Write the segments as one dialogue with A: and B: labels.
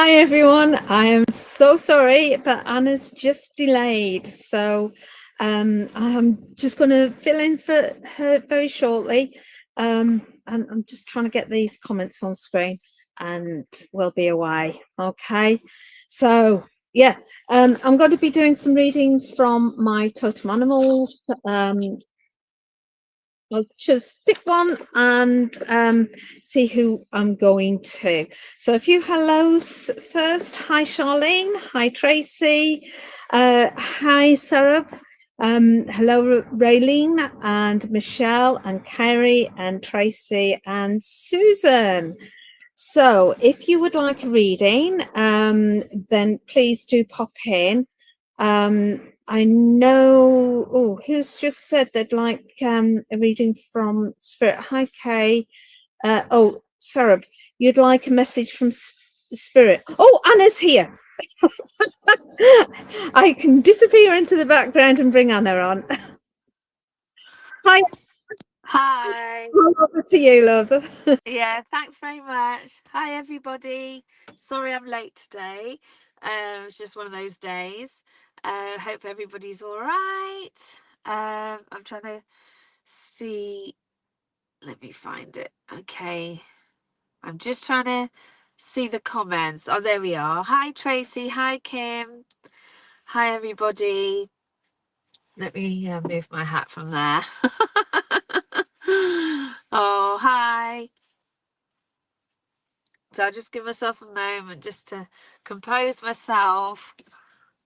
A: Hi everyone. I am so sorry, but Anna's just delayed. So I'm just going to fill in for her very shortly. And I'm just trying to get these comments on screen and we'll be away. Okay. So yeah, I'm going to be doing some readings from my totem animals. I'll just pick one and see who I'm going to. So a few hellos first. Hi, Charlene. Hi, Tracy. Hi, Sarah. Hello, Raylene and Michelle and Carrie and Tracy and Susan. So if you would like a reading, then please do pop in. I know, who's just said they'd like a reading from Spirit? Hi, Kay. Sarah, you'd like a message from Spirit. Oh, Anna's here. I can disappear into the background and bring Anna on. Hi.
B: Hi.
A: Over to you, love.
B: Yeah, thanks very much. Hi, everybody. Sorry I'm late today. It's just one of those days. Hope everybody's all right. I'm trying to see. Let me find it. Okay. I'm just trying to see the comments. Oh, there we are. Hi, Tracy. Hi, Kim. Hi, everybody. Let me move my hat from there. Oh, hi. So I'll just give myself a moment just to compose myself.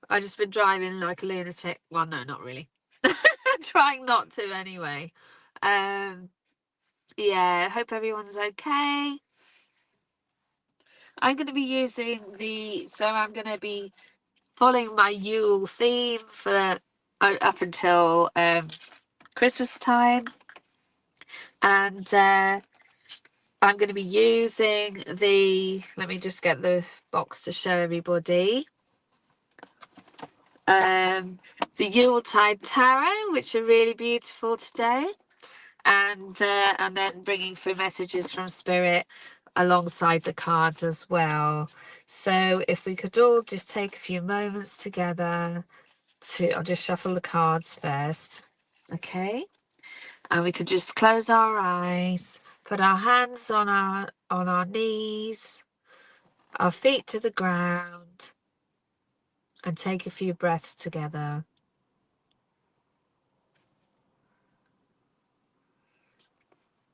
B: I've just been driving like a lunatic. Well, no, not really. Trying not to anyway. Yeah, hope everyone's okay. I'm going to be I'm going to be following my Yule theme for up until Christmas time. And I'm going to be using let me just get the box to show everybody. The Yuletide Tarot, which are really beautiful today, and then bringing through messages from Spirit alongside the cards as well. So if we could all just take a few moments together I'll just shuffle the cards first, okay? And we could just close our eyes, put our hands on our knees, our feet to the ground, and take a few breaths together.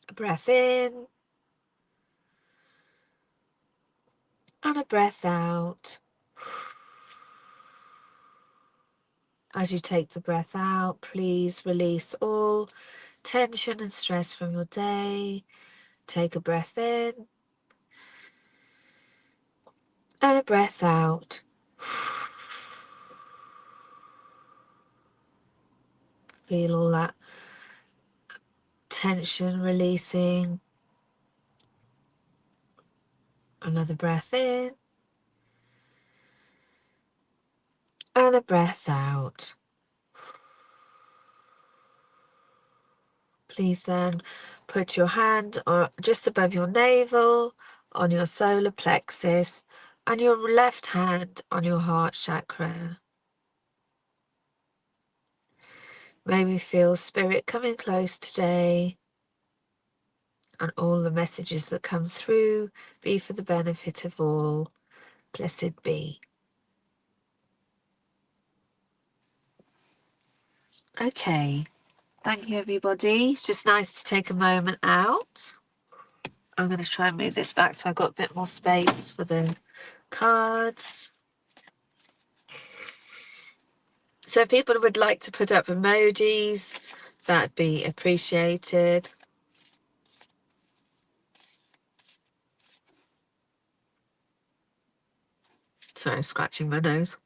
B: A breath in and a breath out. As you take the breath out, please release all tension and stress from your day. Take a breath in and a breath out. Feel all that tension releasing. Another breath in and a breath out. Please then put your hand just above your navel on your solar plexus and your left hand on your heart chakra. May we feel Spirit coming close today, and all the messages that come through be for the benefit of all. Blessed be. Okay, thank you everybody. It's just nice to take a moment out. I'm going to try and move this back so I've got a bit more space for the cards. So if people would like to put up emojis, that'd be appreciated. Sorry, I'm scratching my nose.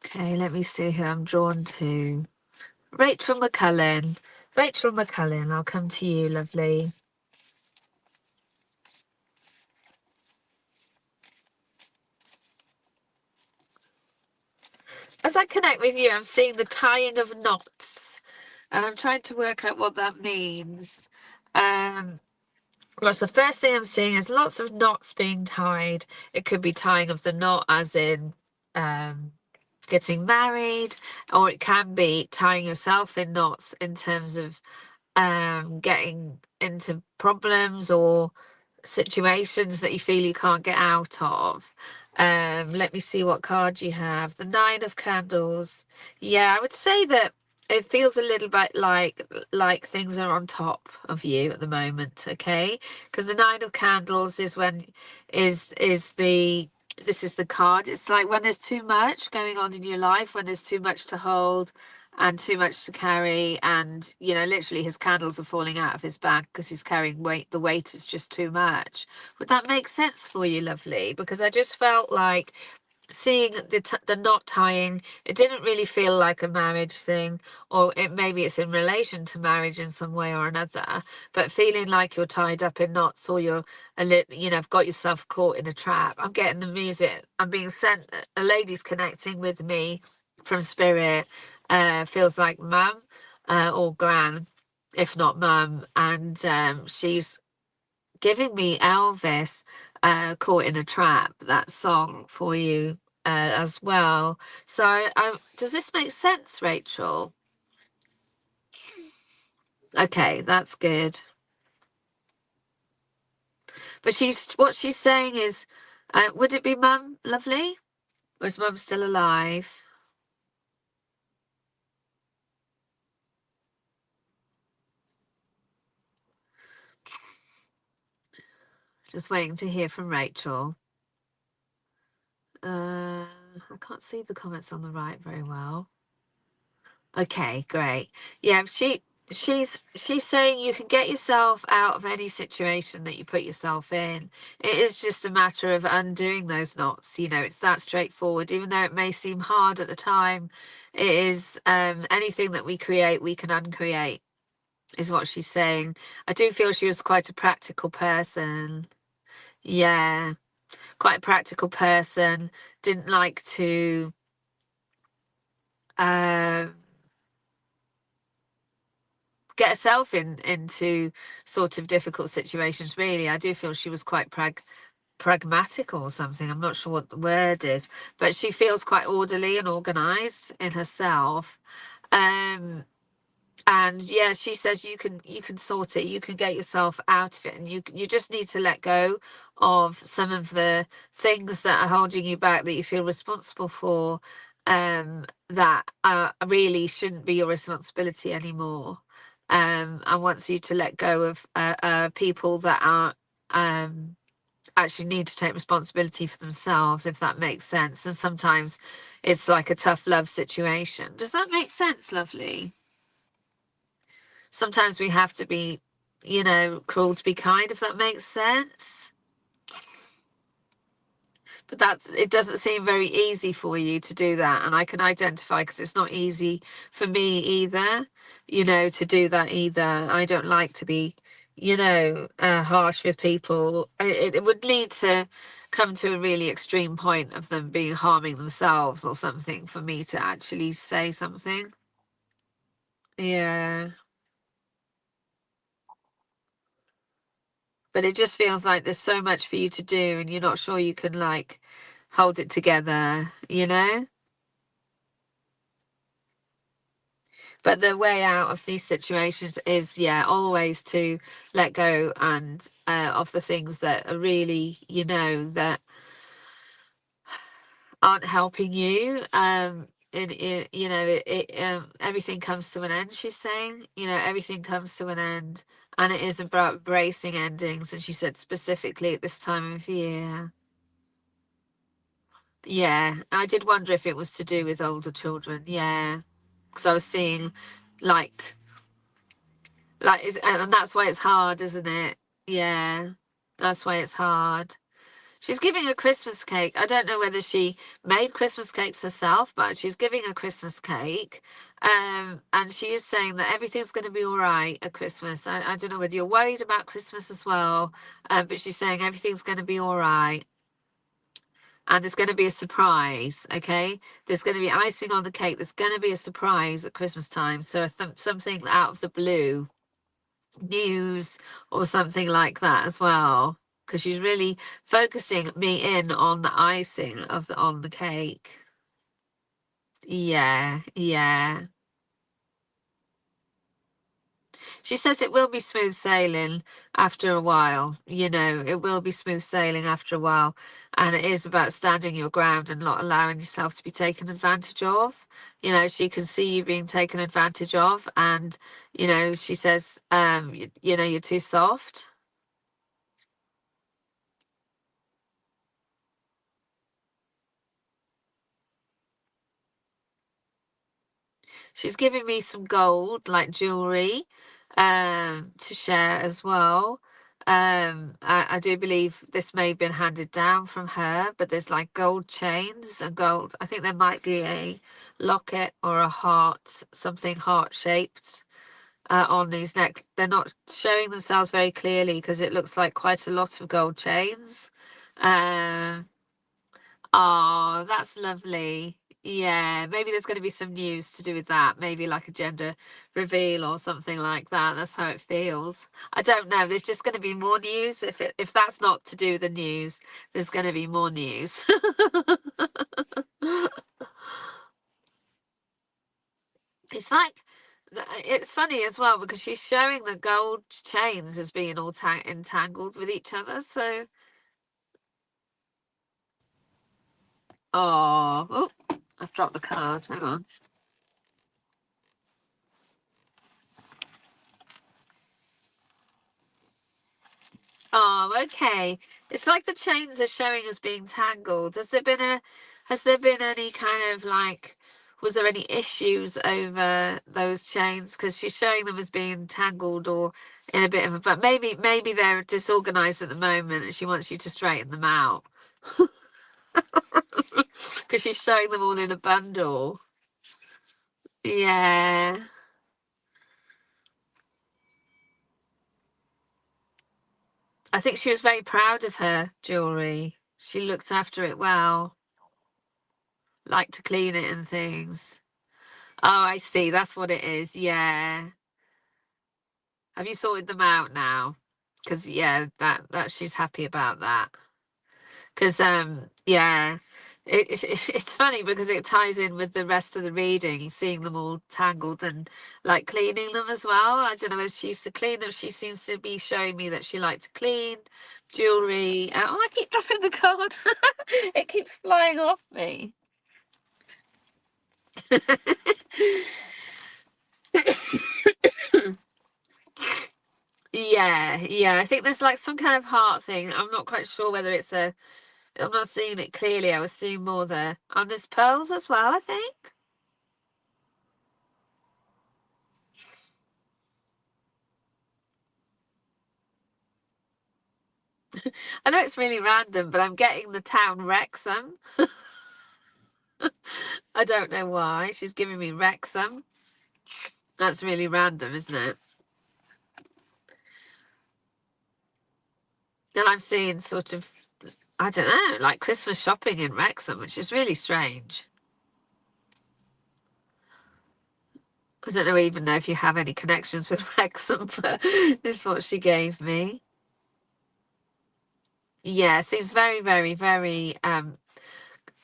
B: Okay, let me see who I'm drawn to. Rachel McCullen. Rachel McCullen, I'll come to you, lovely. As I connect with you, I'm seeing the tying of knots. And I'm trying to work out what that means. Well, so first thing I'm seeing is lots of knots being tied. It could be tying of the knot as in getting married, or it can be tying yourself in knots in terms of getting into problems or situations that you feel you can't get out of. Let me see what card you have. The Nine of Candles. Yeah, I would say that it feels a little bit like things are on top of you at the moment, okay? Because the Nine of Candles is when is the this is the card. It's like when there's too much going on in your life, when there's too much to hold and too much to carry, and you know, literally his candles are falling out of his bag because he's carrying weight. The weight is just too much. Would that make sense for you, lovely? Because I just felt like seeing the knot tying, it didn't really feel like a marriage thing, or it maybe it's in relation to marriage in some way or another, but feeling like you're tied up in knots, or you're you know, have got yourself caught in a trap. I'm getting the music. I'm being sent. A lady's connecting with me from spirit. Feels like mum or gran, if not mum, and she's giving me Elvis, Caught in a Trap, that song for you as well. So does this make sense, Rachel? Okay, that's good. But what she's saying is, would it be mum, lovely? Or is mum still alive? Just waiting to hear from Rachel. I can't see the comments on the right very well. Okay, great. Yeah, she's saying you can get yourself out of any situation that you put yourself in. It is just a matter of undoing those knots. You know, it's that straightforward. Even though it may seem hard at the time, it is anything that we create, we can uncreate, is what she's saying. I do feel she was quite a practical person. Yeah, quite a practical person. Didn't like to um get herself into sort of difficult situations. Really, I do feel she was quite pragmatic or something. I'm not sure what the word is, but she feels quite orderly and organized in herself. um and yeah, she says you can sort it, you can get yourself out of it, and you just need to let go of some of the things that are holding you back, that you feel responsible for, that really shouldn't be your responsibility anymore. And wants you to let go of people that are actually need to take responsibility for themselves, if that makes sense. And sometimes it's like a tough love situation. Does that make sense, lovely? Sometimes we have to be, you know, cruel to be kind, if that makes sense. But it doesn't seem very easy for you to do that. And I can identify, because it's not easy for me either, you know, to do that either. I don't like to be, you know, harsh with people. It would need to come to a really extreme point of them being harming themselves or something for me to actually say something. Yeah. But it just feels like there's so much for you to do, and you're not sure you can like hold it together, you know? But the way out of these situations is, yeah, always to let go and of the things that are really, you know, that aren't helping you. You know, everything comes to an end. She's saying, you know, everything comes to an end, and it is about embracing endings. And she said specifically at this time of year. Yeah, I did wonder if it was to do with older children. Yeah, because I was seeing like and that's why it's hard, isn't it? Yeah, that's why it's hard. She's giving a Christmas cake. I don't know whether she made Christmas cakes herself, but she's giving a Christmas cake. And she is saying that everything's going to be all right at Christmas. I don't know whether you're worried about Christmas as well, but she's saying everything's going to be all right. and there's going to be a surprise. Okay, there's going to be icing on the cake. There's going to be a surprise at Christmas time. So something out of the blue, news or something like that as well, because she's really focusing me in on the icing of the on the cake. Yeah, yeah. She says it will be smooth sailing after a while. You know, it will be smooth sailing after a while. And it is about standing your ground and not allowing yourself to be taken advantage of. You know, she can see you being taken advantage of. And, you know, she says, you know, you're too soft. She's giving me some gold, like jewelry, to share as well. I do believe this may have been handed down from her, but there's like gold chains and gold. I think there might be a locket or a heart, something heart shaped, on these neck. They're not showing themselves very clearly because it looks like quite a lot of gold chains. Um, Oh, that's lovely. Yeah, maybe there's going to be some news to do with that. Maybe like a gender reveal or something like that. That's how it feels. I don't know. There's just going to be more news. If that's not to do with the news, there's going to be more news. It's like it's funny as well because she's showing the gold chains as being all entangled with each other. So, oh, I've dropped the card. Hang on. Oh, okay. It's like the chains are showing as being tangled. Has there been any kind of like, was there any issues over those chains? Because she's showing them as being tangled or in a bit of a, but maybe they're disorganized at the moment and she wants you to straighten them out. Because she's showing them all in a bundle. Yeah. I think she was very proud of her jewelry. She looked after it well, liked to clean it and things. Oh, I see. That's what it is. Yeah. Have you sorted them out now? Because yeah, that she's happy about that. Because yeah, it's funny because it ties in with the rest of the reading, seeing them all tangled and like cleaning them as well. I don't know if she used to clean them. She seems to be showing me that she liked to clean jewelry. Oh, I keep dropping the card. It keeps flying off me. Yeah, yeah. I think there's like some kind of heart thing. I'm not quite sure whether it's a. I'm not seeing it clearly. I was seeing more there. And there's pearls as well, I think. I know it's really random, but I'm getting the town Wrexham. I don't know why. She's giving me Wrexham. That's really random, isn't it? And I'm seeing sort of, I don't know, like Christmas shopping in Wrexham, which is really strange. I don't know even know if you have any connections with Wrexham, but this is what she gave me. Yeah, seems very, very, very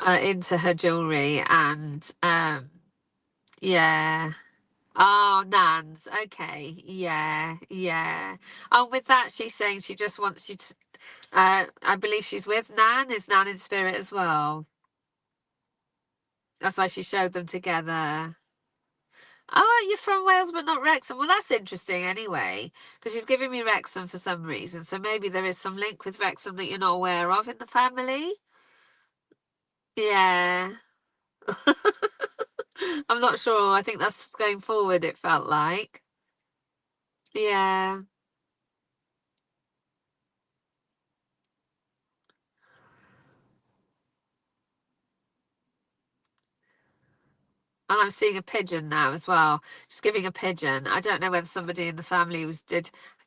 B: into her jewelry and yeah. Oh, Nans. Okay. Yeah, yeah. Oh, with that, she's saying she just wants you to. I believe she's with Nan. Is Nan in spirit as well? That's why she showed them together. Oh, you're from Wales, but not Wrexham. Well, that's interesting anyway, because she's giving me Wrexham for some reason. So maybe there is some link with Wrexham that you're not aware of in the family. Yeah. I'm not sure. I think that's going forward, it felt like. Yeah. And I'm seeing a pigeon now as well. Just giving a pigeon. I don't know whether somebody in the family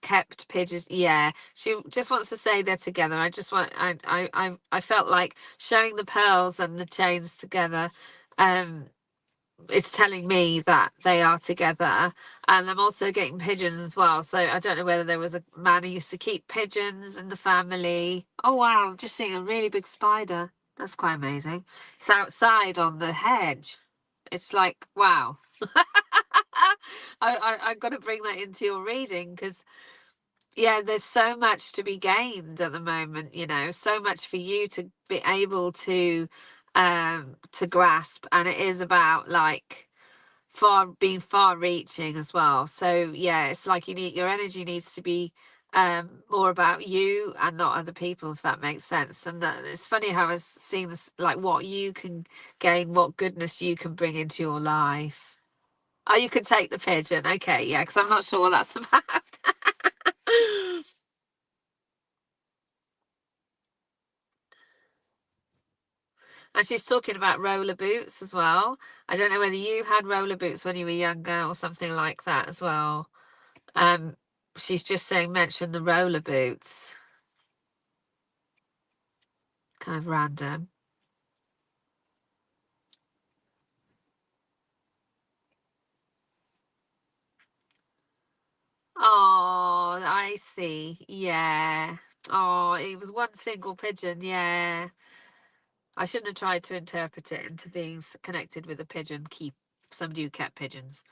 B: kept pigeons. Yeah, she just wants to say they're together. I felt like showing the pearls and the chains together. It's telling me that they are together, and I'm also getting pigeons as well. So I don't know whether there was a man who used to keep pigeons in the family. Oh wow, I'm just seeing a really big spider. That's quite amazing. It's outside on the hedge. It's like, wow. I've got to bring that into your reading, because yeah, there's so much to be gained at the moment, so much for you to be able to grasp, and it is about like being far reaching as well. So yeah, it's like your energy needs to be more about you and not other people, if that makes sense. And it's funny how I was seeing this, like what you can gain, what goodness you can bring into your life. Oh, you can take the pigeon. Okay, yeah, because I'm not sure what that's about. And she's talking about roller boots as well. I don't know whether you had roller boots when you were younger or something like that as well. Um, she's just saying mention the roller boots. Kind of random. Oh, I see. Yeah. Oh, it was one single pigeon. Yeah. I shouldn't have tried to interpret it into being connected with a pigeon. Somebody who kept pigeons.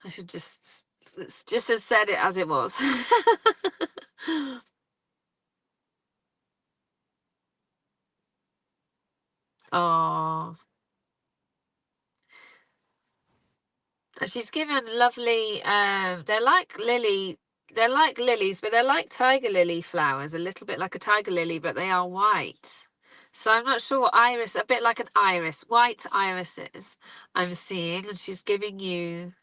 B: I should just have said it as it was. Oh, and she's given lovely. They're like lilies, but they're like tiger lily flowers, a little bit like a tiger lily, but they are white. So I'm not sure what iris, a bit like an iris, white irises I'm seeing, and she's giving you.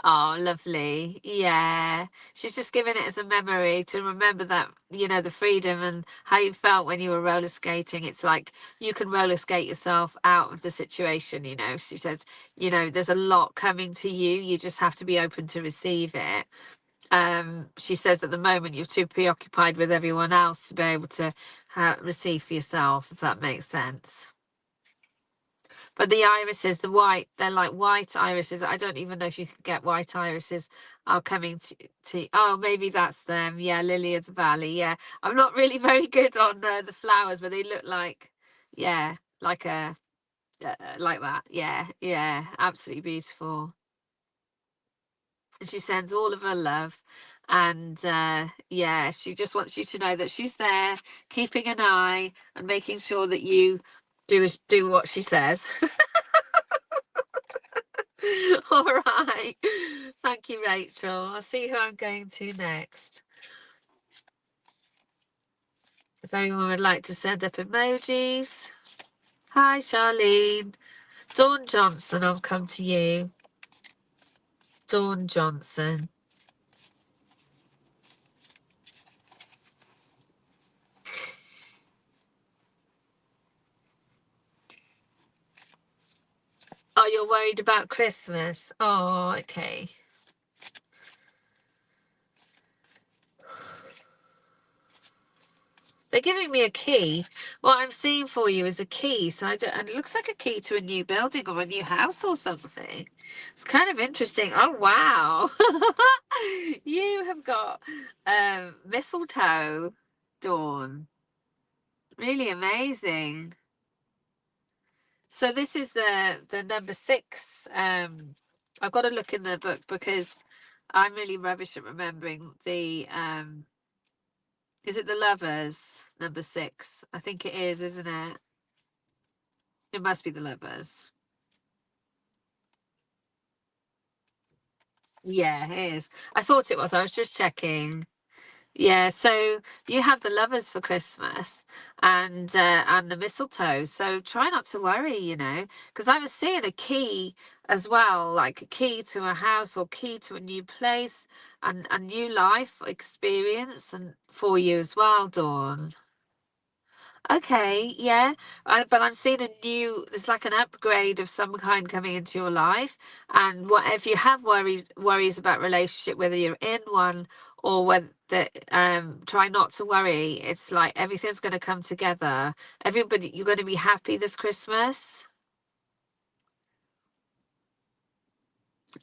B: Oh, lovely. Yeah. She's just giving it as a memory to remember that, the freedom and how you felt when you were roller skating. It's like you can roller skate yourself out of the situation. She says, there's a lot coming to you. You just have to be open to receive it. She says at the moment you're too preoccupied with everyone else to be able to receive for yourself, if that makes sense. But the irises, they're like white irises. I don't even know if you can get white irises are coming oh, maybe that's them. Yeah, Lily of the Valley. Yeah. I'm not really very good on the flowers, but they look like, yeah, like like that. Yeah, yeah, absolutely beautiful. And she sends all of her love. And yeah, she just wants you to know that she's there, keeping an eye and making sure that you do what she says. All right. Thank you, Rachel. I'll see who I'm going to next. If anyone would like to send up emojis. Hi, Charlene. Dawn Johnson, I'll come to you. Dawn Johnson. Oh, you're worried about Christmas? Oh, okay. They're giving me a key. What I'm seeing for you is a key. So and it looks like a key to a new building or a new house or something. It's kind of interesting. Oh, wow. You have got mistletoe, Dawn. Really amazing. So this is the number 6. I've got to look in the book because I'm really rubbish at remembering the is it the Lovers, number 6? I think it is, isn't it? It must be the Lovers. Yeah, it is. I thought it was. I was just checking. Yeah, so you have the Lovers for Christmas and the mistletoe. So try not to worry, because I was seeing a key as well, like a key to a house or key to a new place and a new life experience and for you as well, Dawn. Okay, yeah, but I'm seeing there's like an upgrade of some kind coming into your life. And what if you have worries about relationship, whether you're in one or whether, try not to worry. It's like everything's going to come together. Everybody, you're going to be happy this Christmas.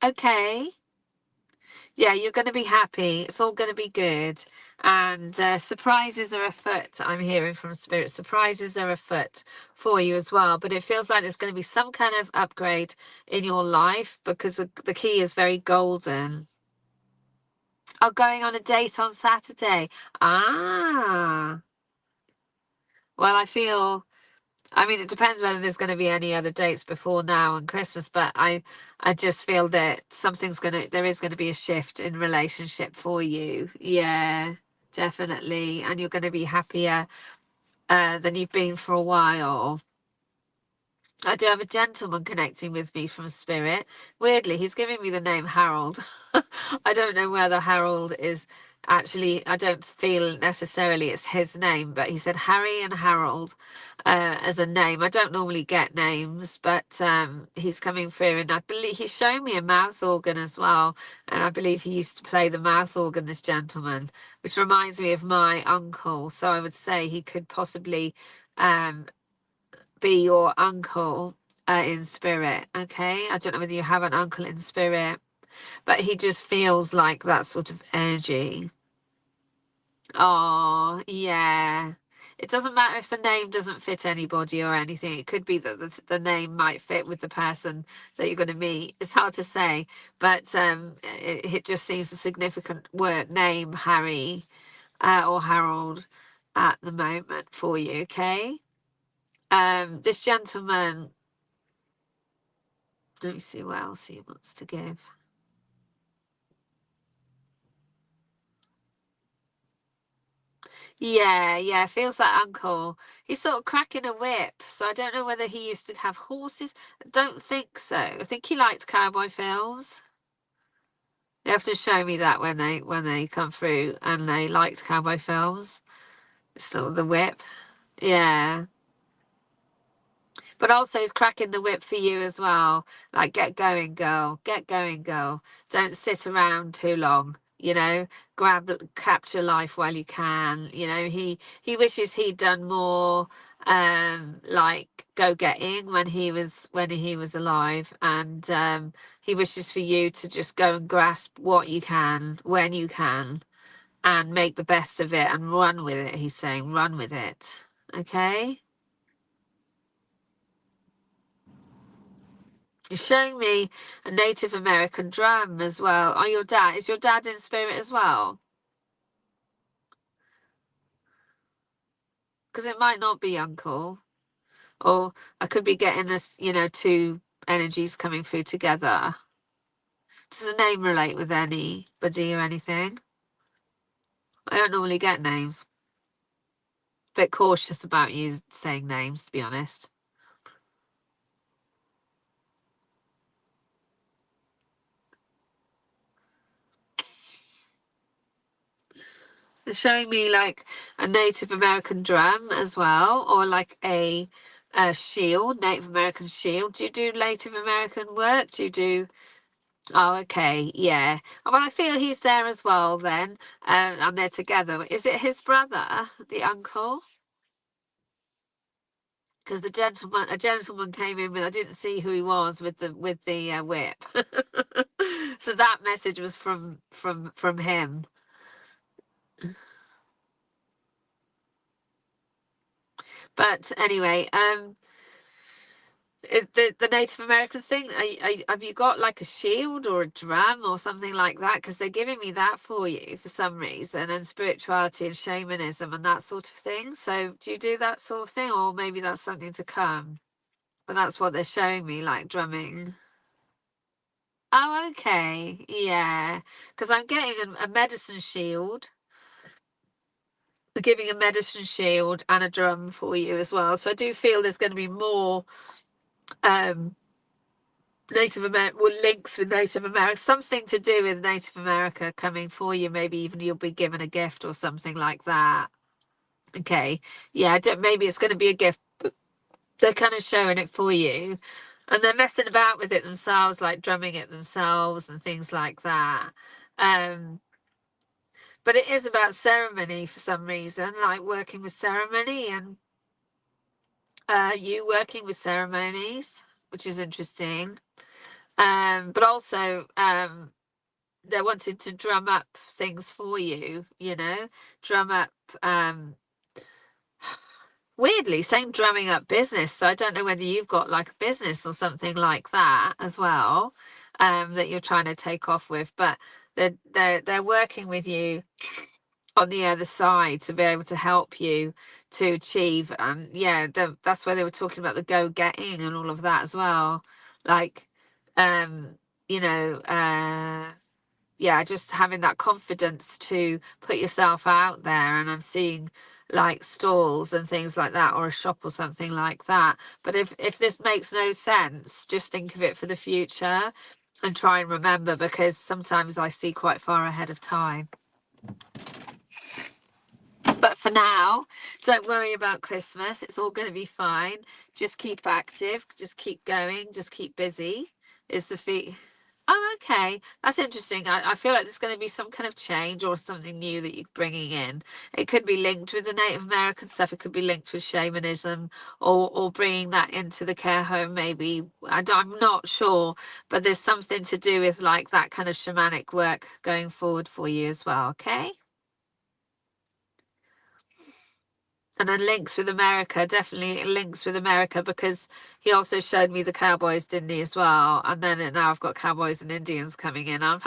B: Okay. Yeah, you're going to be happy. It's all going to be good. And surprises are afoot. I'm hearing from Spirit. Surprises are afoot for you as well. But it feels like there's going to be some kind of upgrade in your life because the key is very golden. Oh, going on a date on Saturday. Ah. Well, I mean, it depends whether there's going to be any other dates before now and Christmas, but I just feel that there is going to be a shift in relationship for you. Yeah, definitely. And you're going to be happier than you've been for a while. I do have a gentleman connecting with me from Spirit. Weirdly, he's giving me the name Harold. I don't know whether Harold is actually, I don't feel necessarily it's his name, but he said Harry and Harold as a name. I don't normally get names, but he's coming through, and I believe he's showing me a mouth organ as well. And I believe he used to play the mouth organ, this gentleman, which reminds me of my uncle. So I would say he could possibly um, be your uncle in spirit. Okay, I don't know whether you have an uncle in spirit, but he just feels like that sort of energy. Oh, yeah. It doesn't matter if the name doesn't fit anybody or anything. It could be that the name might fit with the person that you're going to meet. It's hard to say, but it just seems a significant word name, Harry or Harold, at the moment for you. Okay. This gentleman. Let me see what else he wants to give. Yeah, feels like uncle. He's sort of cracking a whip, so I don't know whether he used to have horses. I don't think so. I think he liked cowboy films. They have to show me that when they come through and they liked cowboy films. Sort of the whip. Yeah. But also he's cracking the whip for you as well. Like, get going, girl. Get going, girl. Don't sit around too long. Capture life while you can. He wishes he'd done more like go getting when he was alive. And he wishes for you to just go and grasp what you can when you can and make the best of it and run with it. He's saying, run with it. Okay. You're showing me a Native American drum as well. Oh, is your dad in spirit as well? Because it might not be uncle. Or I could be getting this, two energies coming through together. Does the name relate with anybody or anything? I don't normally get names. Bit cautious about you saying names, to be honest. They're showing me like a Native American drum as well, or like a shield, Native American shield. Do you do Native American work? Do you do? Oh, okay, yeah. Well, I feel he's there as well then, and they're together. Is it his brother, the uncle? Because a gentleman came in with, I didn't see who he was with the whip. So that message was from him. But anyway, the Native American thing, have you got like a shield or a drum or something like that? Because they're giving me that for you for some reason, and spirituality and shamanism and that sort of thing. So do you do that sort of thing, or maybe that's something to come? But that's what they're showing me, like drumming. Oh, okay. Yeah. Because I'm getting a medicine shield. They're giving a medicine shield and a drum for you as well. So I do feel there's going to be more um Native America, well, links with Native America, something to do with Native America coming for you. Maybe even you'll be given a gift or something like that. Okay. Yeah, maybe it's going to be a gift, but they're kind of showing it for you. And they're messing about with it themselves, like drumming it themselves and things like that. But it is about ceremony for some reason, like working with ceremony, and you working with ceremonies, which is interesting. But also they're wanting to drum up things for you, drum up, weirdly saying drumming up business. So I don't know whether you've got like a business or something like that as well, that you're trying to take off with, but they're working with you on the other side to be able to help you to achieve. And yeah, that's where they were talking about the go-getting and all of that as well. Like, you know, yeah, just having that confidence to put yourself out there. And I'm seeing like stalls and things like that, or a shop or something like that. But if this makes no sense, just think of it for the future and try and remember, because sometimes I see quite far ahead of time. But for now, don't worry about Christmas. It's all going to be fine. Just keep active, just keep going, just keep busy. Is the fee? Oh, okay. That's interesting. I feel like there's going to be some kind of change or something new that you're bringing in. It could be linked with the Native American stuff. It could be linked with shamanism, or bringing that into the care home, maybe. I'm not sure, but there's something to do with like that kind of shamanic work going forward for you as well. Okay. And then links with America, definitely links with America, because he also showed me the cowboys, didn't he, as well? And then now I've got cowboys and Indians coming in. I've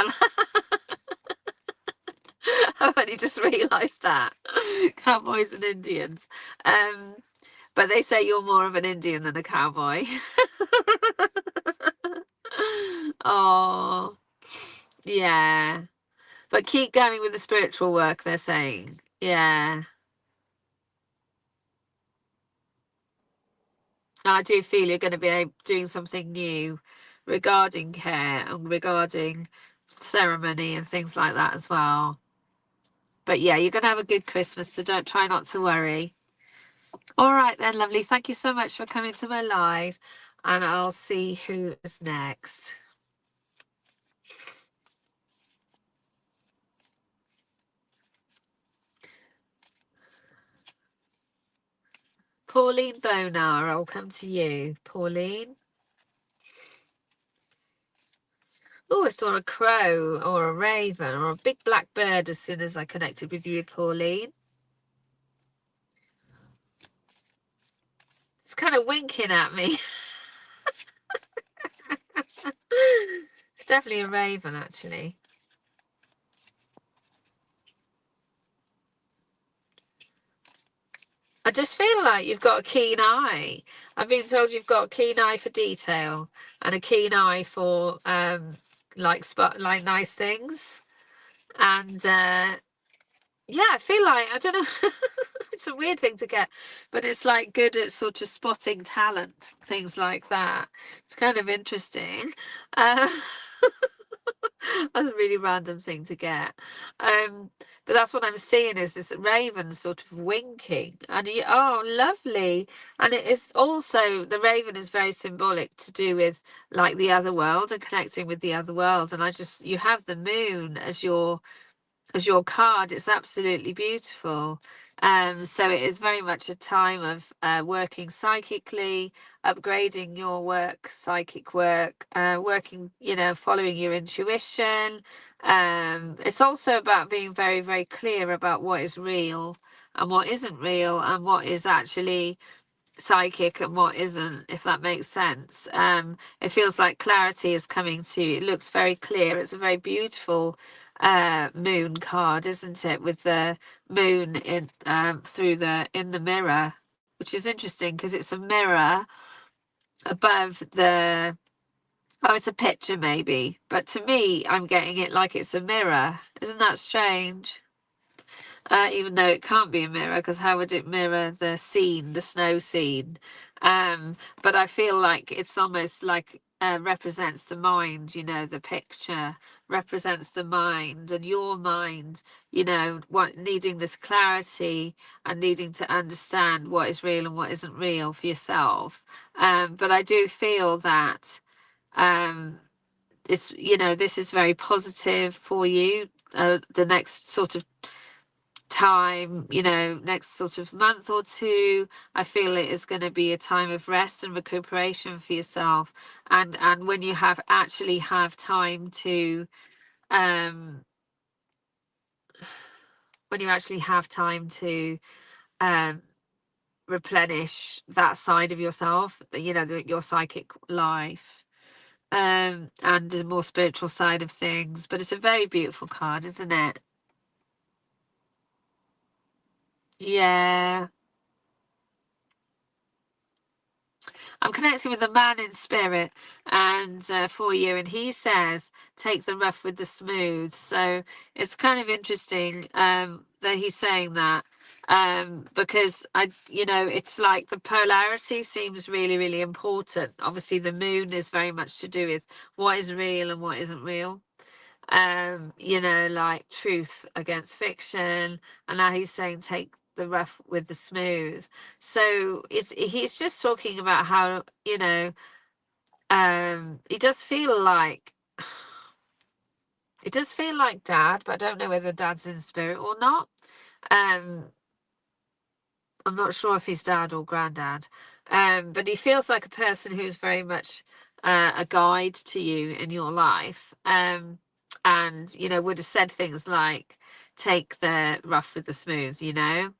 B: only just realised that. Cowboys and Indians. But they say you're more of an Indian than a cowboy. Oh, yeah. But keep going with the spiritual work, they're saying. Yeah. And I do feel you're going to be doing something new regarding care and regarding ceremony and things like that as well. But yeah, you're going to have a good Christmas, so don't try not to worry. All right then, lovely. Thank you so much for coming to my live, and I'll see who is next. Pauline Bonar, I'll come to you. Pauline. Oh, I saw a crow or a raven or a big black bird as soon as I connected with you, Pauline. It's kind of winking at me. It's definitely a raven, actually. I just feel like you've got a keen eye. I've been told you've got a keen eye for detail and a keen eye for like nice things. And yeah, I feel like, I don't know, it's a weird thing to get, but it's like good at sort of spotting talent, things like that. It's kind of interesting. That's a really random thing to get. But that's what I'm seeing, is this raven sort of winking. And oh, lovely. And it is also, the raven is very symbolic to do with like the other world and connecting with the other world. And you have the moon as your card. It's absolutely beautiful. So it is very much a time of working psychically, upgrading your psychic work, working, following your intuition. It's also about being very, very clear about what is real and what isn't real, and what is actually psychic and what isn't, if that makes sense. It feels like clarity is coming to you. It looks very clear. It's a very beautiful moon card, isn't it, with the moon in in the mirror, which is interesting because it's a mirror above the it's a picture maybe, but to me I'm getting it like it's a mirror. Isn't that strange? Even though it can't be a mirror, because how would it mirror the scene, the snow scene? But I feel like it's almost like represents the mind, you know, the picture represents the mind, and your mind, you know, needing this clarity and needing to understand what is real and what isn't real for yourself. But I do feel that it's, you know, this is very positive for you. The next sort of time, you know, next sort of month or two, I feel it is going to be a time of rest and recuperation for yourself. And when you actually have time to um when you actually have time to um replenish that side of yourself, you know, your psychic life, and the more spiritual side of things. But it's a very beautiful card, isn't it? Yeah. I'm connecting with a man in spirit, and for you, and he says, "Take the rough with the smooth." So it's kind of interesting that he's saying that, because you know, it's like the polarity seems really, really important. Obviously, the moon is very much to do with what is real and what isn't real. You know, like truth against fiction, and now he's saying take the rough with the smooth. So he's just talking about how, you know, he does feel like it does feel like dad, but I don't know whether dad's in spirit or not. um I'm not sure if he's dad or granddad, but he feels like a person who's very much a guide to you in your life, and you know, would have said things like, "Take the rough with the smooth," you know,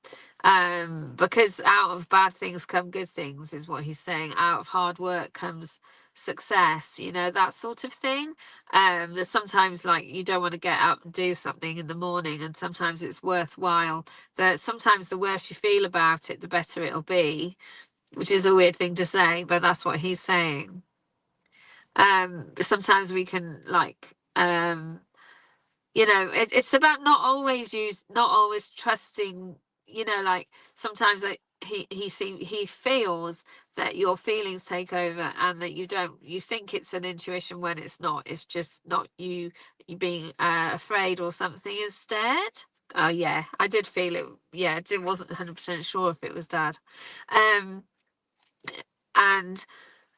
B: because out of bad things come good things, is what he's saying. Out of hard work comes success, you know, that sort of thing. There's sometimes like you don't want to get up and do something in the morning, and sometimes it's worthwhile. That sometimes the worse you feel about it, the better it'll be, which is a weird thing to say, but that's what he's saying. Sometimes we can like you know, it's about not always trusting, you know, like sometimes he feels that your feelings take over, and that you think it's an intuition when it's not. It's just not you being afraid or something instead. Oh yeah, I did feel it. Yeah, I wasn't 100% sure if it was dad. um and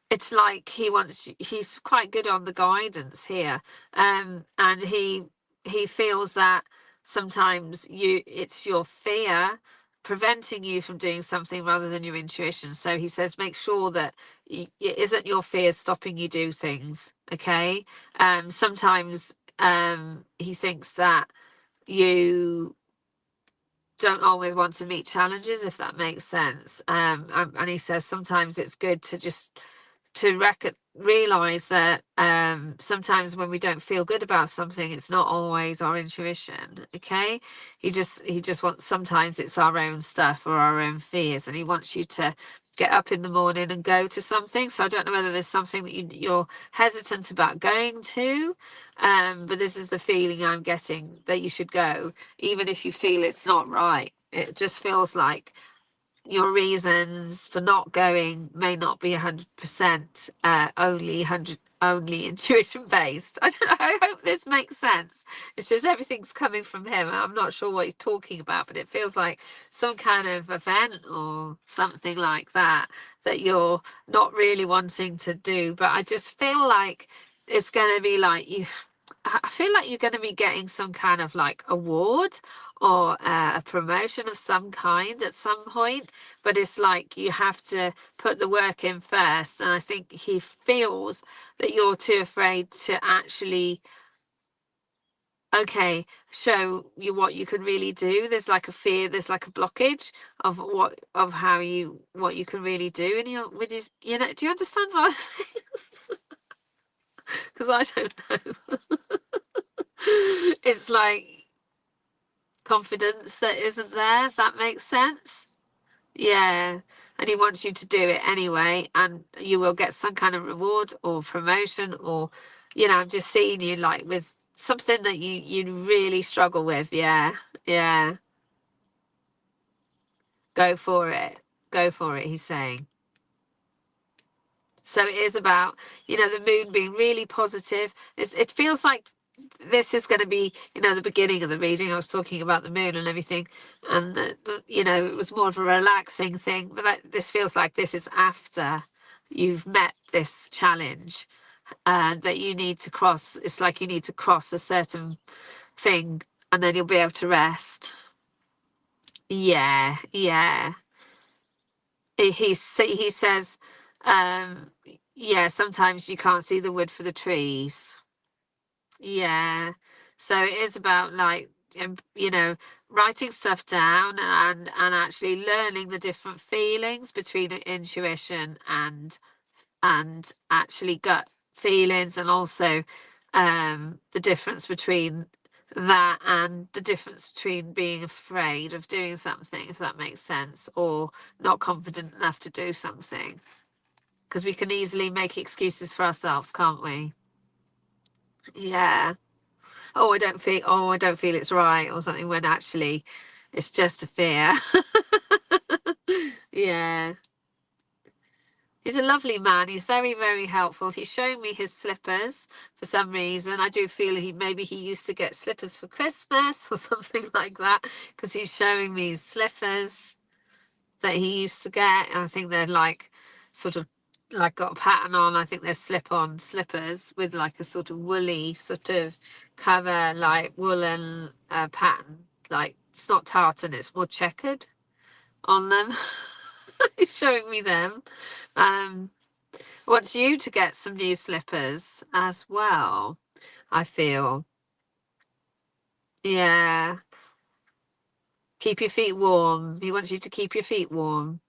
B: it's like he's quite good on the guidance here, and he feels that sometimes it's your fear preventing you from doing something rather than your intuition. So he says make sure that it isn't your fear stopping you do things. Okay. Sometimes he thinks that you don't always want to meet challenges, if that makes sense. And he says sometimes it's good to just realize that sometimes when we don't feel good about something, it's not always our intuition. Okay. He just wants, sometimes it's our own stuff or our own fears, and he wants you to get up in the morning and go to something. So I don't know whether there's something that you're hesitant about going to, but this is the feeling I'm getting, that you should go even if you feel it's not right. It just feels like your reasons for not going may not be 100% only intuition based. I don't know, I hope this makes sense. It's just everything's coming from him. I'm not sure what he's talking about, but it feels like some kind of event or something like that that you're not really wanting to do. But I just feel like it's going to be like I feel like you're going to be getting some kind of like award or a promotion of some kind at some point, but it's like you have to put the work in first. And I think he feels that you're too afraid to actually, okay, show you what you can really do. There's like a fear, there's like a blockage of what you can really do in your with his, you know, do you understand what I'm saying? Because I don't know. It's like confidence that isn't there, if that makes sense. Yeah. And he wants you to do it anyway, and you will get some kind of reward or promotion, or, you know, I'm just seeing you like with something that you really struggle with. Yeah. Yeah. Go for it. Go for it, he's saying. So it is about, the moon being really positive. It feels like this is going to be, the beginning of the reading. I was talking about the moon and everything, and it was more of a relaxing thing. But this feels like this is after you've met this challenge, and that you need to cross. It's like you need to cross a certain thing, and then you'll be able to rest. Yeah, yeah. He says, um, yeah, sometimes you can't see the wood for the trees. Yeah. So it is about like, writing stuff down and actually learning the different feelings between intuition and actually gut feelings, and also the difference between that and the difference between being afraid of doing something, if that makes sense, or not confident enough to do something, because we can easily make excuses for ourselves, can't we? Yeah. I don't feel it's right or something, when actually it's just a fear. Yeah. He's a lovely man. He's very, very helpful. He's showing me his slippers for some reason. I do feel maybe he used to get slippers for Christmas or something like that, because he's showing me his slippers that he used to get. And I think they're like sort of like got a pattern on. I think they're slip-on slippers with like a sort of woolly sort of cover, like woolen pattern. Like it's not tartan, it's more checkered on them. He's showing me them. Want you to get some new slippers as well, I feel. Yeah. Keep your feet warm. He wants you to keep your feet warm.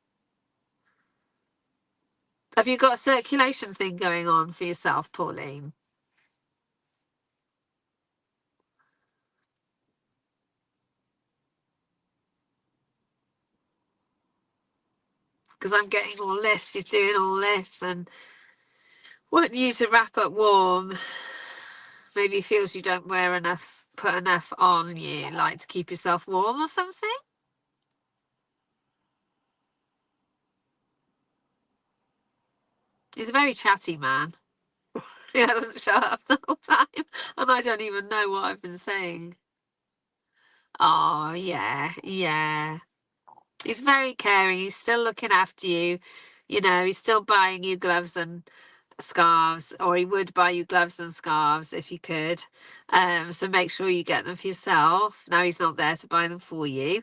B: Have you got a circulation thing going on for yourself, Pauline? Because I'm getting all this. He's doing all this and want you to wrap up warm. Maybe he feels you don't put enough on you, like to keep yourself warm or something. He's a very chatty man. He hasn't shut up the whole time, and I don't even know what I've been saying. Oh, yeah, yeah. He's very caring. He's still looking after you. He's still buying you gloves and scarves, or he would buy you gloves and scarves if he could. So make sure you get them for yourself. Now he's not there to buy them for you.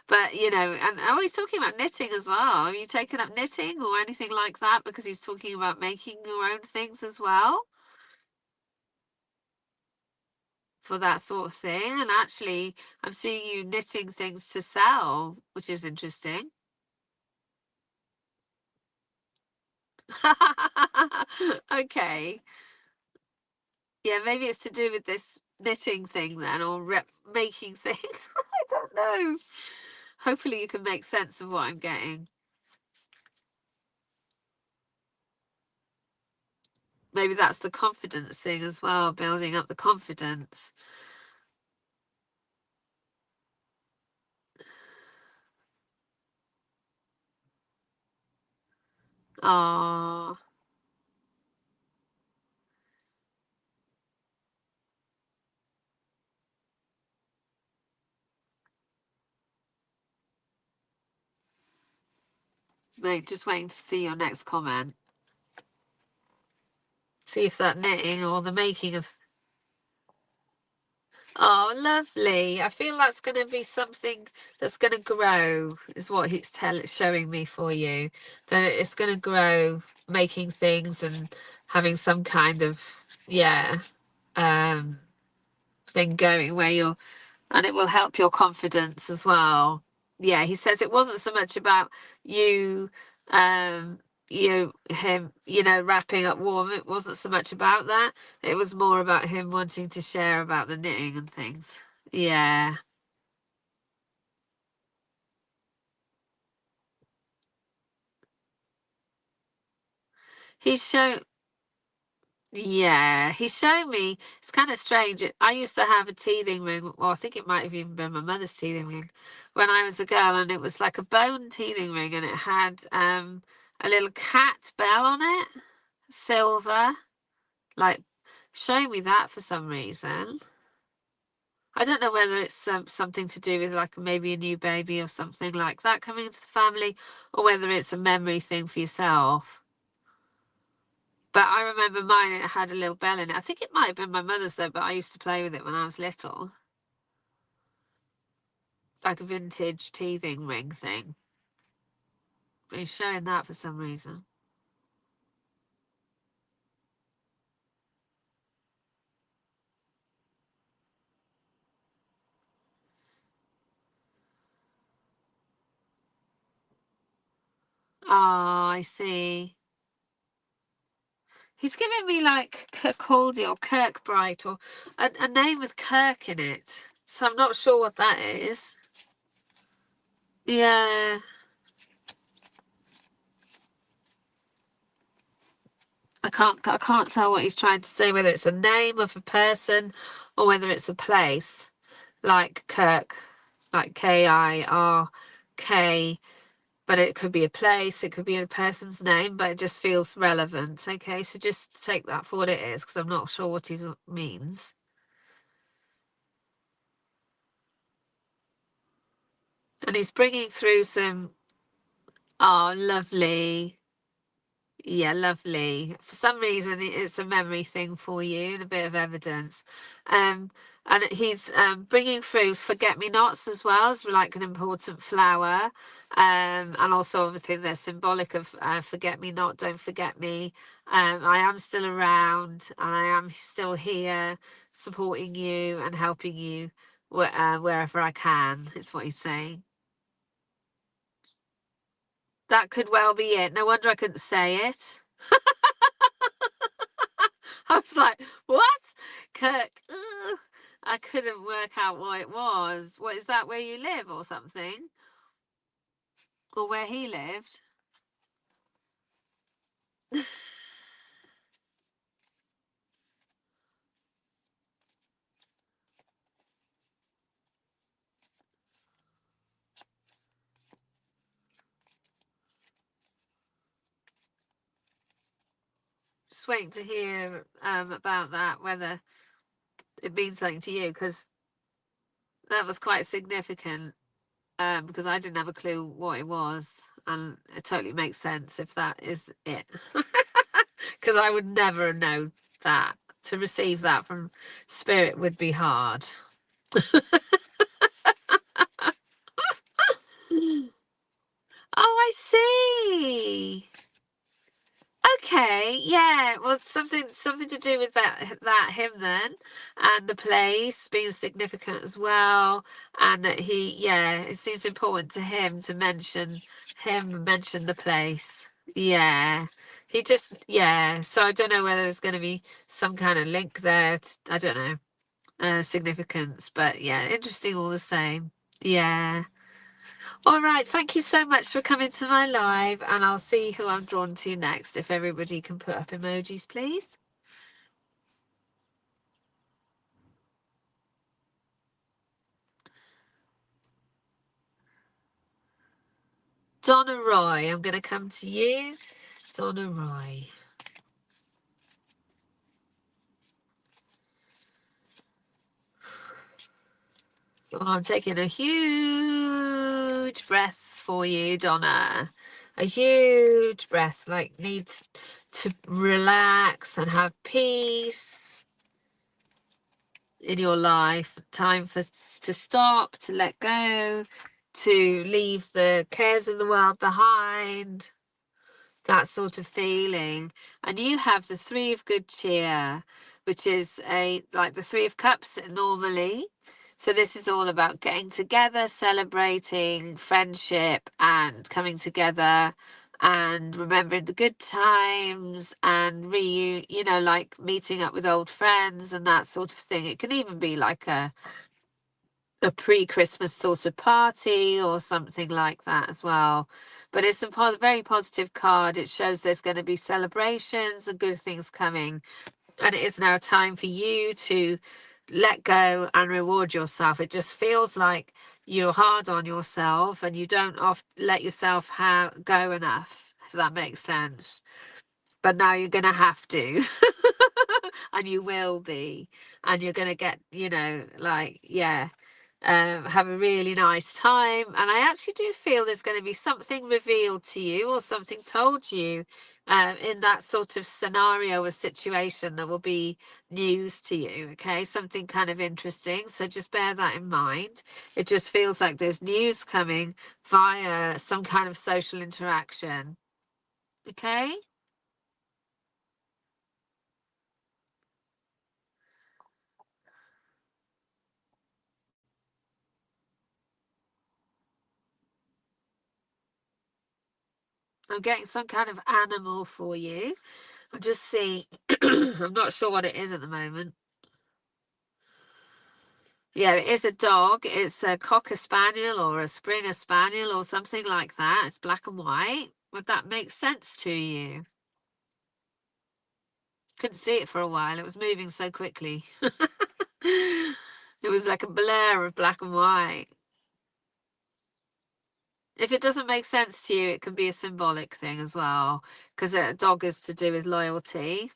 B: But, and he's talking about knitting as well. Have you taken up knitting or anything like that? Because he's talking about making your own things as well for that sort of thing. And actually, I'm seeing you knitting things to sell, which is interesting. Okay. Yeah, maybe it's to do with this knitting thing then, or making things. I don't know. Hopefully you can make sense of what I'm getting. Maybe that's the confidence thing as well, building up the confidence. Oh, mate, just waiting to see your next comment. See if that knitting or the making of. Oh, lovely. I feel that's going to be something that's going to grow, is what he's showing me for you. That it's going to grow, making things and having some kind of, yeah, um, thing going where and it will help your confidence as well. Yeah, he says it wasn't so much about you, him, wrapping up warm. It wasn't so much about that. It was more about him wanting to share about the knitting and things. Yeah. He's shown, Yeah, he showed me. It's kind of strange. I used to have a teething ring. Well, I think it might have even been my mother's teething ring when I was a girl, and it was like a bone teething ring, and it had a little cat bell on it, silver. Like, show me that for some reason. I don't know whether it's something to do with like maybe a new baby or something like that coming into the family, or whether it's a memory thing for yourself. But I remember mine, it had a little bell in it. I think it might have been my mother's though, but I used to play with it when I was little. Like a vintage teething ring thing. But he's showing that for some reason. Oh, I see. He's giving me like Kirkcaldy or Kirkbright or a name with Kirk in it. So I'm not sure what that is. Yeah. I can't tell what he's trying to say, whether it's a name of a person or whether it's a place. Like Kirk, like Kirk, but it could be a place, it could be a person's name, but it just feels relevant. Okay, so just take that for what it is, because I'm not sure what he means. And he's bringing through some, oh, lovely. Yeah, lovely. For some reason, it's a memory thing for you and a bit of evidence. Um, and he's bringing through forget-me-nots as well as like an important flower. And also everything they're symbolic of forget-me-not, don't forget me. I am still around and I am still here supporting you and helping you wherever I can, is what he's saying. That could well be it. No wonder I couldn't say it. I was like, what? Kirk. Ugh. I couldn't work out what it was. What is that, where you live or something? Or where he lived? Just waiting to hear about that, whether it means something to you, because that was quite significant, because I didn't have a clue what it was, and it totally makes sense if that is it. Because I would never know that. To receive that from spirit would be hard. Oh, I see. Okay, yeah, well, something to do with that hymn then, and the place being significant as well, and that it seems important to him to mention the place. Yeah, he just So I don't know whether there's going to be some kind of link there. I don't know, significance, but yeah, interesting all the same. Yeah. All right, thank you so much for coming to my live, and I'll see who I'm drawn to next. If everybody can put up emojis, please. Donna Roy, I'm going to come to you. Donna Roy. Oh, I'm taking a huge breath for you, Donna. A huge breath, like need to relax and have peace in your life. Time to stop, to let go, to leave the cares of the world behind. That sort of feeling. And you have the Three of Good Cheer, which is like the Three of Cups normally. So this is all about getting together, celebrating friendship and coming together and remembering the good times and like meeting up with old friends and that sort of thing. It can even be like a pre-Christmas sort of party or something like that as well. But it's a very positive card. It shows there's going to be celebrations and good things coming. And it is now time for you to let go and reward yourself. It just feels like you're hard on yourself and you don't let yourself go enough, if that makes sense. But now you're going to have to. And you will be. And you're going to get, have a really nice time. And I actually do feel there's going to be something revealed to you or something told to you in that sort of scenario or situation that will be news to you. Okay, something kind of interesting. So just bear that in mind. It just feels like there's news coming via some kind of social interaction. Okay. I'm getting some kind of animal for you. I'm just seeing. I'm not sure what it is at the moment. Yeah, it is a dog. It's a cocker spaniel or a springer spaniel or something like that. It's black and white. Would that make sense to you? Couldn't see it for a while. It was moving so quickly. It was like a blur of black and white. If it doesn't make sense to you, it can be a symbolic thing as well, because a dog is to do with loyalty.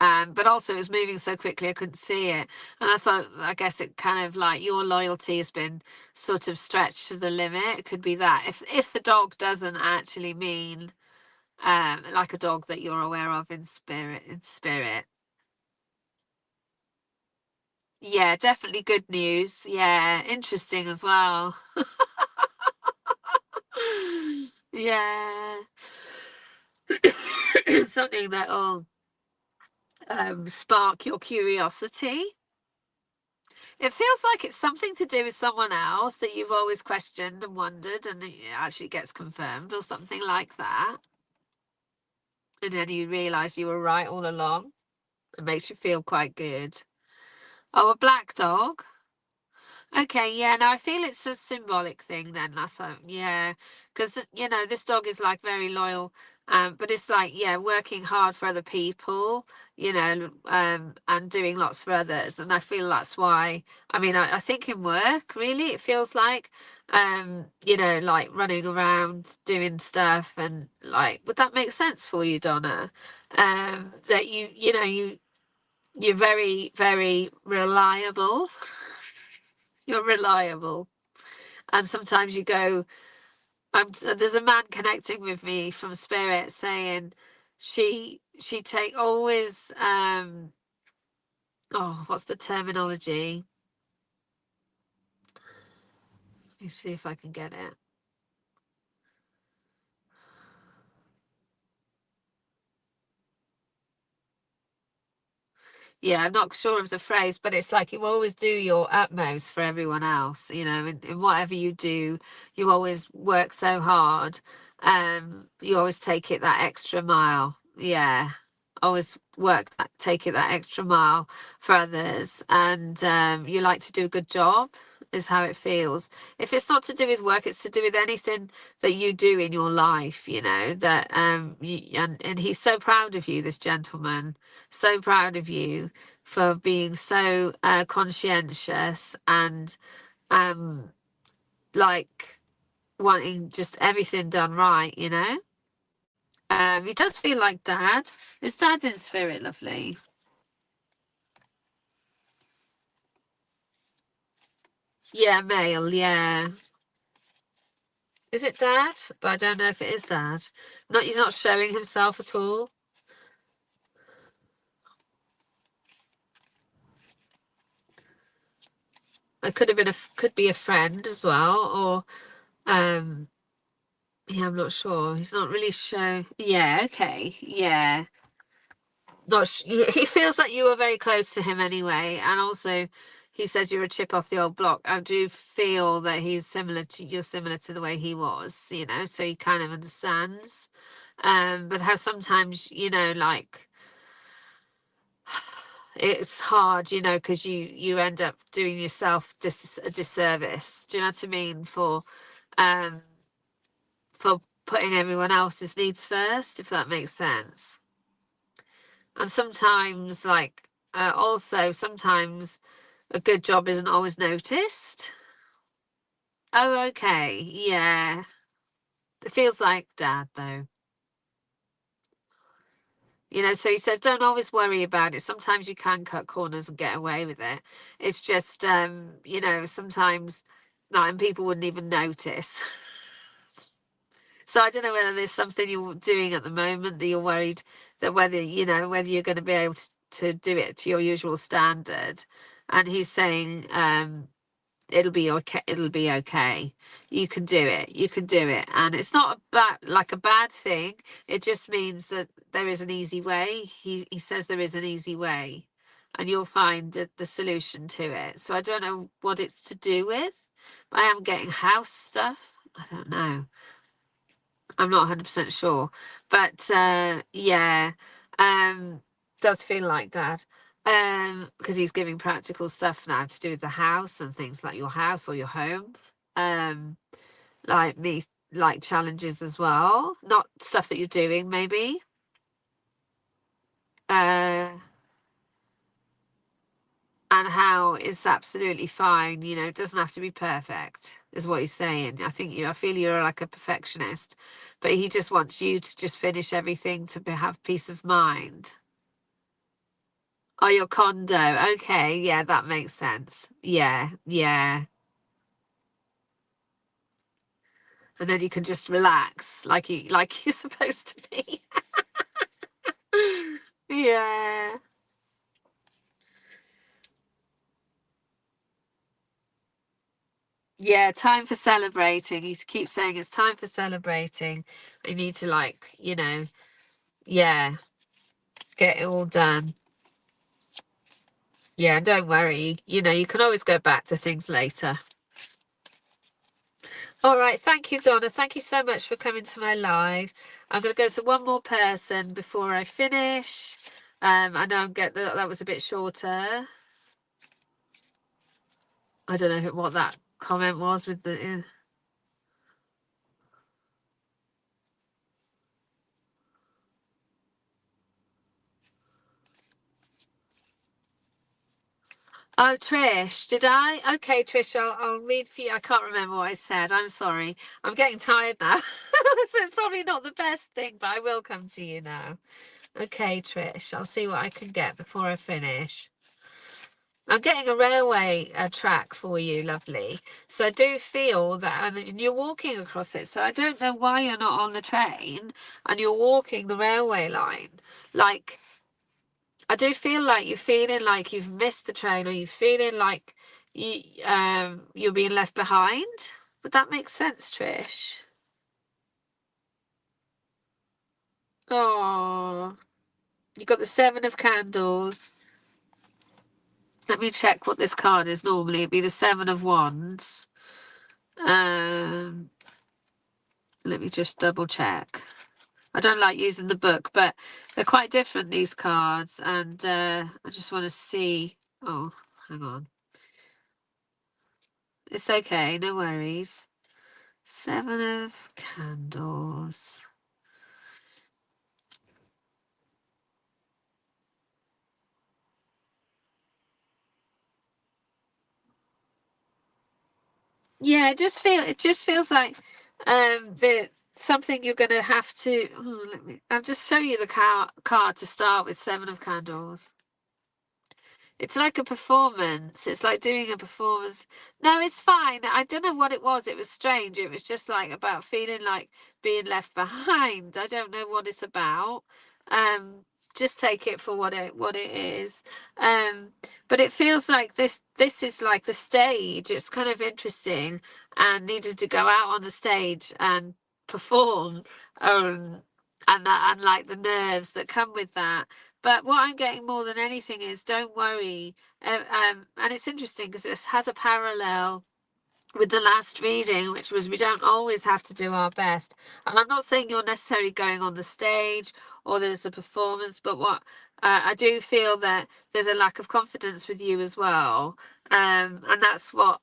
B: But also it was moving so quickly I couldn't see it. And that's why I guess it kind of like your loyalty has been sort of stretched to the limit. It could be that. If the dog doesn't actually mean like a dog that you're aware of in spirit. Yeah, definitely good news. Yeah, interesting as well. Yeah. Something that'll spark your curiosity. It feels like it's something to do with someone else that you've always questioned and wondered, and it actually gets confirmed or something like that. And then you realise you were right all along. It makes you feel quite good. Oh, a black dog. Okay, yeah, no, I feel it's a symbolic thing then. Yeah, because this dog is like very loyal, but it's like working hard for other people, and doing lots for others, and I feel that's why. I mean, I think in work, really, it feels like, like running around doing stuff, and like, would that make sense for you, Donna? That you're very, very reliable. You're reliable. And sometimes you go, there's a man connecting with me from spirit saying she take always what's the terminology? Let me see if I can get it. Yeah, I'm not sure of the phrase, but it's like you always do your utmost for everyone else, in whatever you do, you always work so hard. You always take it that extra mile. Yeah. Always take it that extra mile for others. And you like to do a good job, is how it feels. If it's not to do with work, it's to do with anything that you do in your life, that and he's so proud of you, this gentleman, so proud of you for being so conscientious and like wanting just everything done right. He does feel like dad. His dad's in spirit, lovely. Yeah, male, yeah. Is it dad? But I don't know if it is dad. He's not showing himself at all. It could have been could be a friend as well, or yeah, I'm not sure. He's not really show. Yeah, okay, yeah. He feels like you were very close to him anyway, and also he says you're a chip off the old block. I do feel that you're similar to the way he was, so he kind of understands. But how sometimes, like it's hard, because you end up doing yourself a disservice. Do you know what I mean? Um for putting everyone else's needs first, if that makes sense. And sometimes, like, also sometimes a good job isn't always noticed. Oh, okay. Yeah. It feels like Dad, though. You know, so he says, don't always worry about it. Sometimes you can cut corners and get away with it. It's just, you know, sometimes, no, and people wouldn't even notice. So I don't know whether there's something you're doing at the moment that you're worried that whether, you know, whether you're going to be able to do it to your usual standard. And he's saying, it'll be okay. It'll be okay. You can do it. You can do it. And it's not like a bad thing. It just means that there is an easy way. He says there is an easy way, and you'll find the solution to it. So I don't know what it's to do with. I am getting house stuff. I don't know. I'm not 100% sure, but yeah, does feel like Dad, because he's giving practical stuff now to do with the house and things like your house or your home, um, like me, like challenges as well, not stuff that you're doing maybe. And how it's absolutely fine, you know, it doesn't have to be perfect, is what he's saying. I feel you're like a perfectionist, but he just wants you to just finish everything to have peace of mind. Oh, your condo. Okay, yeah, that makes sense. Yeah, yeah. And then you can just relax like you're supposed to be. Yeah. Yeah, time for celebrating. He keeps saying it's time for celebrating. You need to, like, you know, yeah, get it all done. Yeah, don't worry. You know, you can always go back to things later. All right. Thank you, Donna. Thank you so much for coming to my live. I'm going to go to one more person before I finish. I know that was a bit shorter. I don't know what that comment was with the... Oh, Trish, did I? Okay, Trish, I'll read for you. I can't remember what I said. I'm sorry. I'm getting tired now. So it's probably not the best thing, but I will come to you now. Okay, Trish, I'll see what I can get before I finish. I'm getting a railway track for you, lovely. So I do feel that, and you're walking across it. So I don't know why you're not on the train and you're walking the railway line. Like, I do feel like you're feeling like you've missed the train, or you're feeling like you're being left behind. Would that make sense, Trish? Oh, you got the Seven of Candles. Let me check what this card is normally. It'd be the Seven of Wands. Let me just double check. I don't like using the book, but they're quite different, these cards. And I just want to see. Oh, hang on. It's okay, no worries. Seven of Candles. Yeah, it just feels like the something you're gonna have to I'll just show you the card to start with. Seven of Candles. It's like a performance. It's like doing a performance. No, it's fine. I don't know what it was. It was strange. It was just like about feeling like being left behind. I don't know what it's about. Just take it for what it is. But it feels like this is like the stage. It's kind of interesting, and needed to go out on the stage and perform. And like the nerves that come with that. But what I'm getting more than anything is, don't worry. And it's interesting because it has a parallel with the last reading, which was we don't always have to do our best. And I'm not saying you're necessarily going on the stage or there's a performance, but what I do feel that there's a lack of confidence with you as well. And that's what,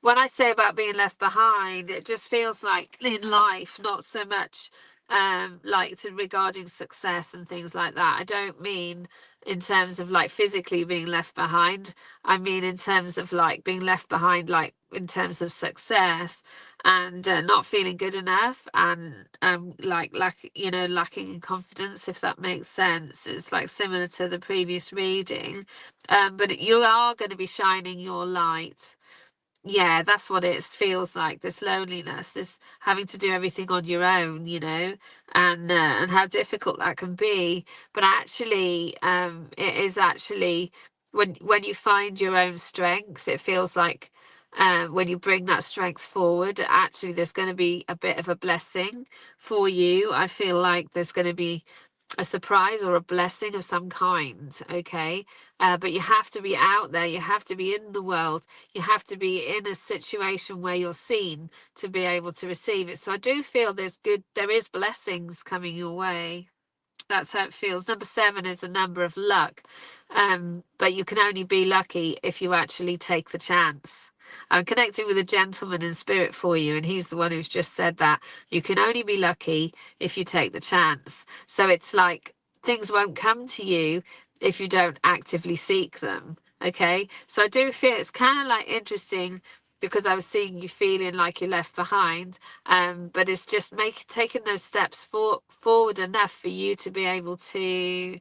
B: when I say about being left behind, it just feels like in life, not so much like regarding success and things like that. I don't mean in terms of like physically being left behind. I mean in terms of like being left behind, like in terms of success, and not feeling good enough, and lacking in confidence, if that makes sense. It's like similar to the previous reading, but you are going to be shining your light. Yeah, that's what it feels like, this loneliness, this having to do everything on your own, and how difficult that can be. But actually, it is actually when you find your own strength, it feels like when you bring that strength forward, actually there's going to be a bit of a blessing for you. I feel like there's going to be a surprise or a blessing of some kind, okay? But you have to be out there, you have to be in the world, you have to be in a situation where you're seen to be able to receive it. So I do feel there is blessings coming your way. That's how it feels. Number 7 is the number of luck, but you can only be lucky if you actually take the chance. I'm connecting with a gentleman in spirit for you, and he's the one who's just said that you can only be lucky if you take the chance. So it's like things won't come to you if you don't actively seek them. Okay, so I do feel it's kind of like interesting, because I was seeing you feeling like you're left behind, but it's just taking those steps forward enough for you to be able to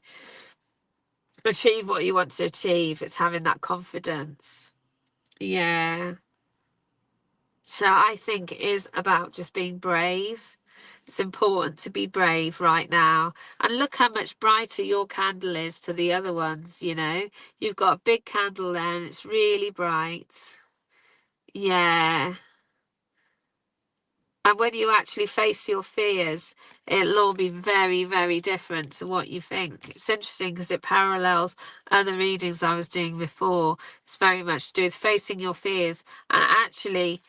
B: achieve what you want to achieve. It's having that confidence. Yeah. So I think it is about just being brave. It's important to be brave right now. And look how much brighter your candle is to the other ones, You've got a big candle there and it's really bright. Yeah. And when you actually face your fears, it'll all be very, very different to what you think. It's interesting because it parallels other readings I was doing before. It's very much to do with facing your fears. And actually,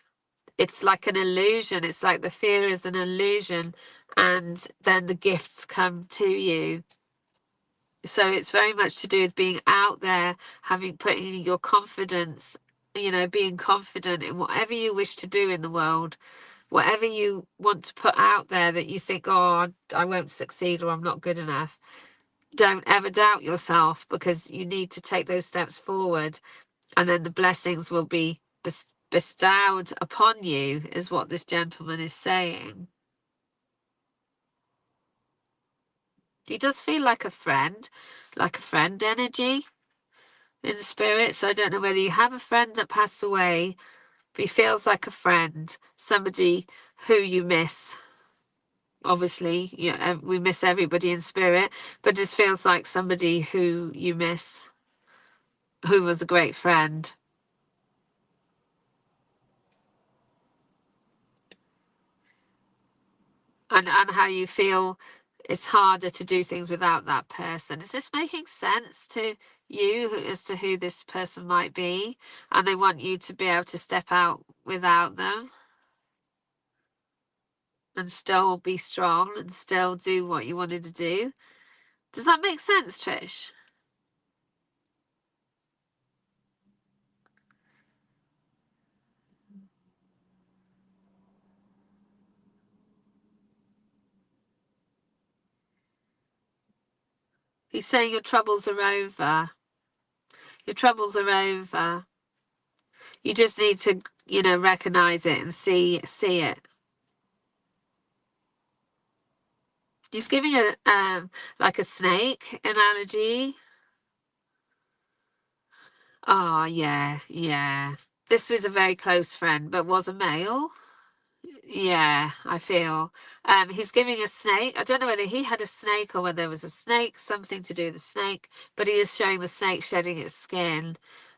B: it's like an illusion. It's like the fear is an illusion, and then the gifts come to you. So it's very much to do with being out there, putting your confidence, being confident in whatever you wish to do in the world. Whatever you want to put out there that you think, oh, I won't succeed, or I'm not good enough, don't ever doubt yourself, because you need to take those steps forward, and then the blessings will be bestowed upon you, is what this gentleman is saying. He does feel like a friend energy in the spirit. So I don't know whether you have a friend that passed away, but he feels like a friend, somebody who you miss. Obviously, we miss everybody in spirit, but this feels like somebody who you miss, who was a great friend. And how you feel it's harder to do things without that person. Is this making sense to you as to who this person might be? And they want you to be able to step out without them and still be strong and still do what you wanted to do. Does that make sense, Trish? He's saying your troubles are over. Your troubles are over. You just need to, recognize it and see it. He's giving like a snake analogy. Oh, yeah, yeah. This was a very close friend, but was a male. Yeah, I feel. He's giving a snake. I don't know whether he had a snake or whether there was a snake, something to do with the snake, but he is showing the snake shedding its skin,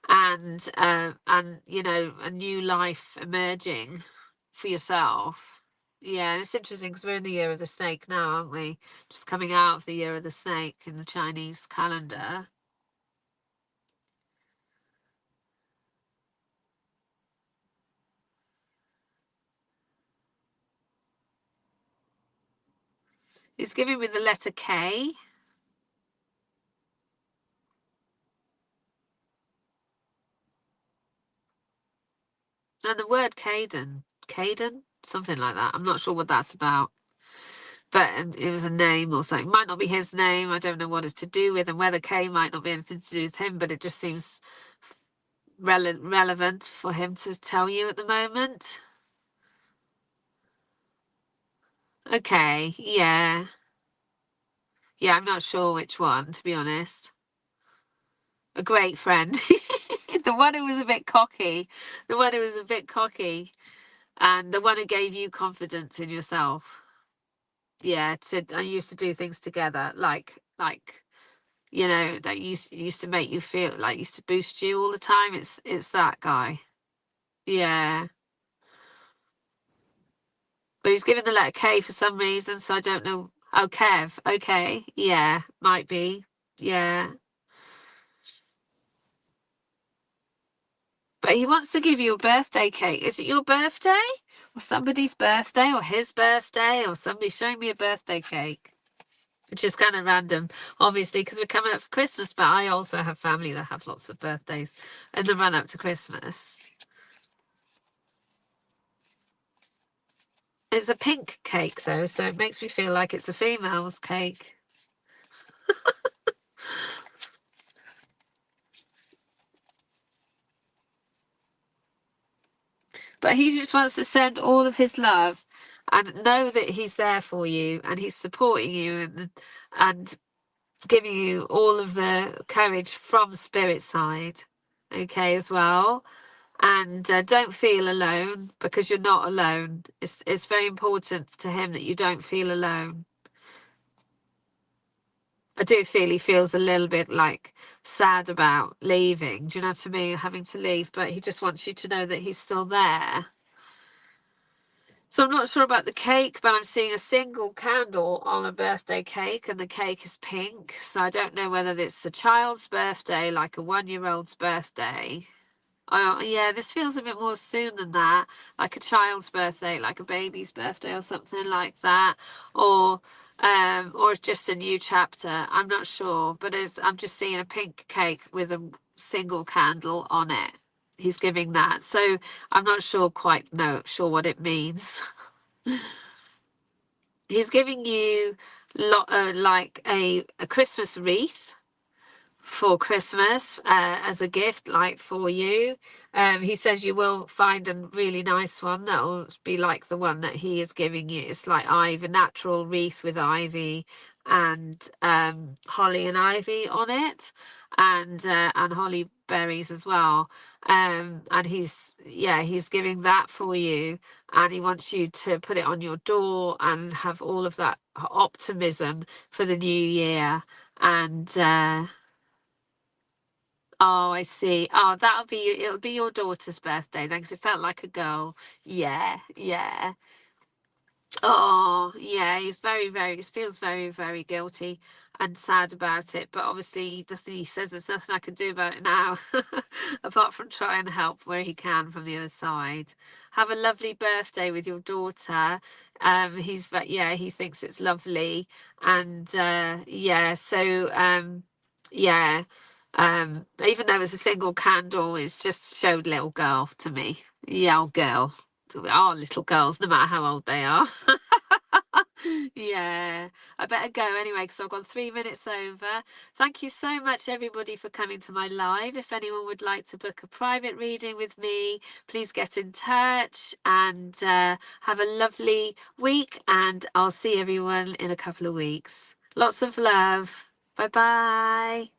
B: and a new life emerging for yourself. Yeah, and it's interesting because we're in the year of the snake now, aren't we? Just coming out of the year of the snake in the Chinese calendar. He's giving me the letter K. And the word Caden, something like that. I'm not sure what that's about. but it was a name or something. Might not be his name. I don't know what it's to do with, and whether K might not be anything to do with him, but it just seems relevant for him to tell you at the moment. Okay, yeah. Yeah, I'm not sure which one, to be honest. A great friend. The one who was a bit cocky. The one who was a bit cocky. And the one who gave you confidence in yourself. Yeah, I used to do things together, like you know, that used to make you feel like used to boost you all the time. It's that guy. Yeah. But he's given the letter K for some reason, so I don't know. Oh, Kev. Okay. Yeah, might be. Yeah. But he wants to give you a birthday cake. Is it your birthday? Or somebody's birthday? Or his birthday? Or somebody showing me a birthday cake? Which is kind of random, obviously, because we're coming up for Christmas, but I also have family that have lots of birthdays in the run up to Christmas. It's a pink cake, though, so it makes me feel like it's a female's cake. But he just wants to send all of his love and know that he's there for you and he's supporting you and giving you all of the courage from spirit side, okay, as well. And don't feel alone, because you're not alone. It's very important to him that you don't feel alone. I do feel he feels a little bit like sad about leaving. Do you know what I mean? Having to leave, but he just wants you to know that he's still there. So I'm not sure about the cake, but I'm seeing a single candle on a birthday cake, and the cake is pink. So I don't know whether it's a child's birthday, like a 1-year-old's birthday. Oh, yeah, this feels a bit more soon than that, like a child's birthday, like a baby's birthday or something like that, or just a new chapter. I'm not sure, but I'm just seeing a pink cake with a single candle on it. He's giving that, so I'm not sure what it means. He's giving you like a Christmas wreath for Christmas as a gift, like for you. He says you will find a really nice one that will be like the one that he is giving you. It's like ivy, natural wreath with ivy and holly and ivy on it, and holly berries as well. And he's giving that for you, and he wants you to put it on your door and have all of that optimism for the new year. And oh, I see. Oh, it'll be your daughter's birthday then, 'cause it felt like a girl. Yeah, yeah. Oh, yeah, he feels very, very guilty and sad about it. But obviously he says there's nothing I can do about it now, apart from try and help where he can from the other side. Have a lovely birthday with your daughter. He thinks it's lovely. And yeah, so yeah. Even though it was a single candle, it's just showed little girl to me. Yeah, girl. Our little girls, no matter how old they are. Yeah, I better go anyway because I've gone 3 minutes over. Thank you so much, everybody, for coming to my live. If anyone would like to book a private reading with me, please get in touch, and have a lovely week. And I'll see everyone in a couple of weeks. Lots of love. Bye bye.